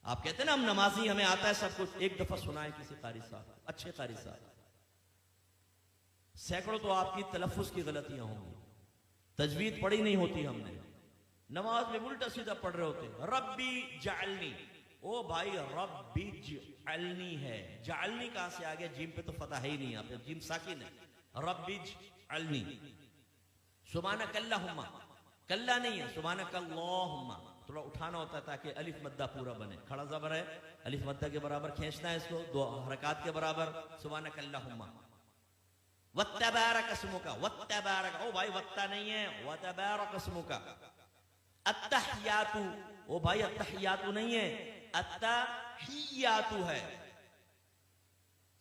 आप कहते हैं ना हम नमाजी, हमें आता है सब कुछ, एक दफा सुनाए किसी कारी साहब, अच्छे कारी साहब, सैकड़ों तो आपकी तलफ्फुज की गलतियां होंगी, तजवीद पढ़ी नहीं होती हमने, नमाज में उल्टा सीधा पढ़ रहे होते, रब्बी जालनी, ओ भाई रब्बी जालनी है, जालनी कहां से आ गया, जीम पे तो फतह है ही नहीं, आप जीम साकिन है, रब्बी जालनी, सुब्हानक अल्लाहुम्मा, कल्ला नहीं है, सुब्हानक अल्लाहुम्मा, थोड़ा उठाना होता है ताकि अलिफ मद्दा पूरा बने, खड़ा ज़बर है, अलिफ मद्दा के बराबर खींचना है इसको, दो हरकत के बराबर, सुब्हानक अल्लाहुम्मा, वत्तबारक अस्मुका, वत्तबारक, ओ भाई वत्ता नहीं है, वत्तबारक अस्मुका, अत्तहियातु, ओ भाई अत्तहियातु नहीं है, अत्तहियातु है,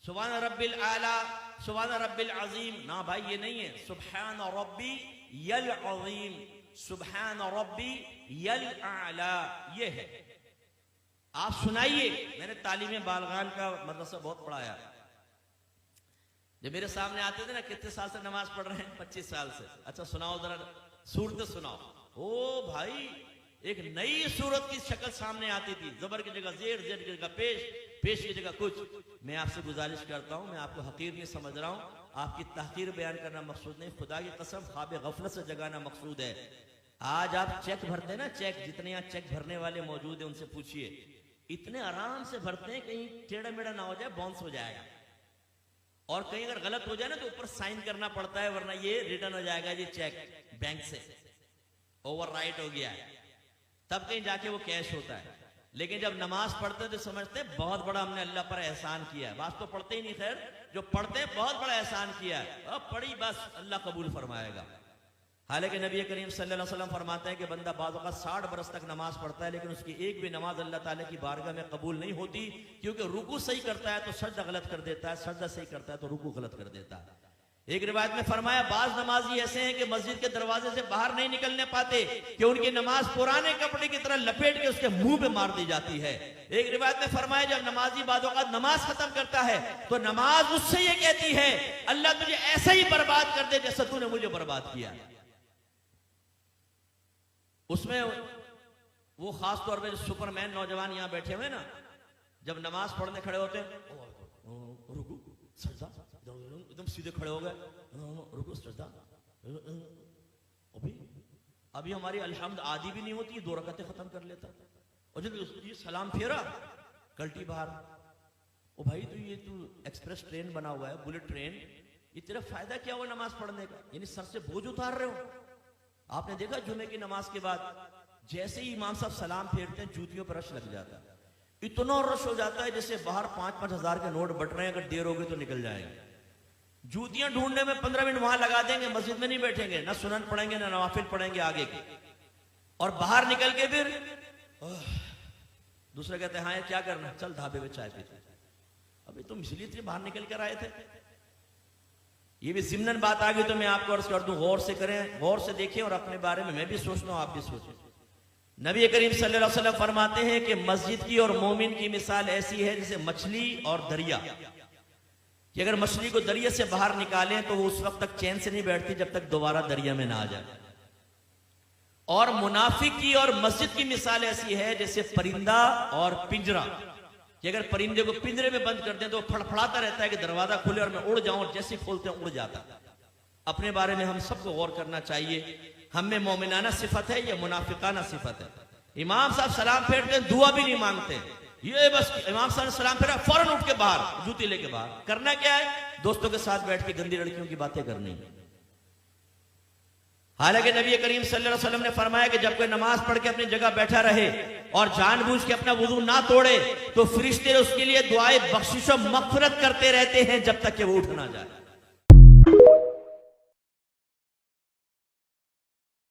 सुभान रब्बिल आला, सुभान रब्बिल अजीम, ना भाई ये नहीं है, सुभान रब्बी यल अजीम, सुभान रब्बी यल आला, ये है। आप सुनाइए, मैंने तालीम बालगान का मदरसा बहुत पढ़ाया, जब मेरे सामने आते थे ना, कितने साल से नमाज पढ़ रहे हैं, 25 साल से, अच्छा सुनाओ जरा सूरत सुनाओ, ओ भाई एक नई सूरत की शक्ल सामने आती थी, जबर की जगह जेर, जेर की जगह पेश, पेश की जगह कुछ। मैं आपसे गुजारिश करता हूं, मैं आपको हकीर नहीं समझ रहा हूं, आपकी तहकीर बयान करना मकसूद नहीं, खुदा की कसम ख्वाब गफलत से जगाना मकसूद है। आज आप चेक भरते हैं ना, चेक, जितने यहाँ चेक भरने वाले मौजूद हैं उनसे पूछिए, इतने आराम से भरते हैं, कहीं टेढ़ा मेढ़ा ना हो जाए, बाउंस हो जाएगा, और कहीं अगर गलत हो जाए ना तो ऊपर साइन करना पड़ता है, वरना ये रिटर्न हो जाएगा, ये चेक बैंक से ओवरराइट हो गया है, तब कहीं जाके वो कैश होता है। लेकिन जब नमाज पढ़ते तो समझते बहुत बड़ा हमने अल्लाह पर एहसान किया है, बात तो पढ़ते ही नहीं, खैर जो पढ़ते हैं बहुत बड़ा एहसान किया है, अब पढ़ी बस अल्लाह कबूल फरमाएगा। हालांकि नबी करीम सल्लल्लाहु अलैहि वसल्लम फरमाते हैं कि बंदा बाज़ औक़ात 60 बरस तक नमाज पढ़ता है, लेकिन उसकी एक भी नमाज अल्लाह ताला की बारगाह में कबूल नहीं होती, क्योंकि रुकू सही करता है तो सजदा गलत कर देता है, सजदा सही करता है तो रुकू गलत कर देता है। एक रिवायत में फरमाया, बाज नमाजी ऐसे हैं कि मस्जिद के दरवाजे से बाहर नहीं निकलने पाते कि उनकी नमाज पुराने कपड़े की तरह लपेट के उसके मुंह पे मार दी जाती है। एक रिवायत में फरमाया, जब नमाजी बाज़ औक़ात नमाज खत्म करता है तो नमाज उससे ये कहती है, अल्लाह तुझे ऐसा ही बर्बाद कर दे जैसा तूने मुझे बर्बाद किया। उसमें वो खास तौर पे सुपरमैन नौजवान यहां बैठे हुए ना, जब नमाज पढ़ने खड़े होते हैं, रुकू सजदा, एकदम सीधे खड़े हो गए, रुकू सजदा, अभी हमारी अल्हम्द आदि भी नहीं होती, 2 रकातें खत्म कर लेता, और जब ये सलाम फेरा कल्टी बाहर, ओ भाई तो ये तू एक्सप्रेस ट्रेन बना हुआ है, बुलेट ट्रेन, ये तेरा फायदा क्या हुआ नमाज पढ़ने का, यानी सर से बोझ उतार रहे हो। आपने देखा जुमे की नमाज के बाद जैसे ही इमाम साहब सलाम फेरते हैं जूतियों पर रश लग जाता है, इतना रश हो जाता है जैसे बाहर 5-5 हजार के नोट बट रहे हैं, अगर देर हो गई तो निकल जाएंगे। जूतियां ढूंढने में 15 मिनट वहां लगा देंगे, मस्जिद में नहीं बैठेंगे, ना सुनन पढ़ेंगे ना नवाफिल पढ़ेंगे आगे के, और बाहर निकल के फिर दूसरे कहते हैं हाँ क्या करना, चल ढाबे में चाय पीते, अभी तुम इसलिए बाहर निकल कर आए थे। ये भी ज़िम्नन बात आ गई तो मैं आपको अर्ज कर दूं, गौर से करें, गौर से देखें, और अपने बारे में मैं भी सोचता हूं, आप भी सोचें। नबी करीम सल्लल्लाहु अलैहि वसल्लम फरमाते हैं कि मस्जिद की और मोमिन की मिसाल ऐसी है जैसे मछली और दरिया, कि अगर मछली को दरिया से बाहर निकालें तो वो उस वक्त तक चैन से नहीं बैठती जब तक दोबारा दरिया में ना आ जाए। और मुनाफिक की और मस्जिद की मिसाल ऐसी है जैसे परिंदा और पिंजरा, कि अगर परिंदे को पिंजरे में बंद कर दें तो फड़फड़ाता रहता है कि दरवाजा खुले और मैं उड़ जाऊं, और जैसे खोलते हैं उड़ जाता। अपने बारे में हम सबको गौर करना चाहिए, हम में मोमिनाना सिफत है या मुनाफिकाना सिफत है। इमाम साहब सलाम फेरते हैं, दुआ भी नहीं मांगते, ये बस इमाम साहब ने सलाम फेरा फौरन उठ के बाहर, जूती लेके बाहर। करना क्या है, दोस्तों के साथ बैठ के गंदी लड़कियों की बातें करनी। हालांकि नबी करीम सल्लल्लाहु अलैहि वसल्लम ने फरमाया कि जब कोई नमाज पढ़ के अपनी जगह बैठा रहे और जानबूझ के अपना वुजू ना तोड़े तो फरिश्ते उसके लिए दुआए बख्शिश और मग़फ़िरत करते रहते हैं जब तक कि वो उठ ना जाए।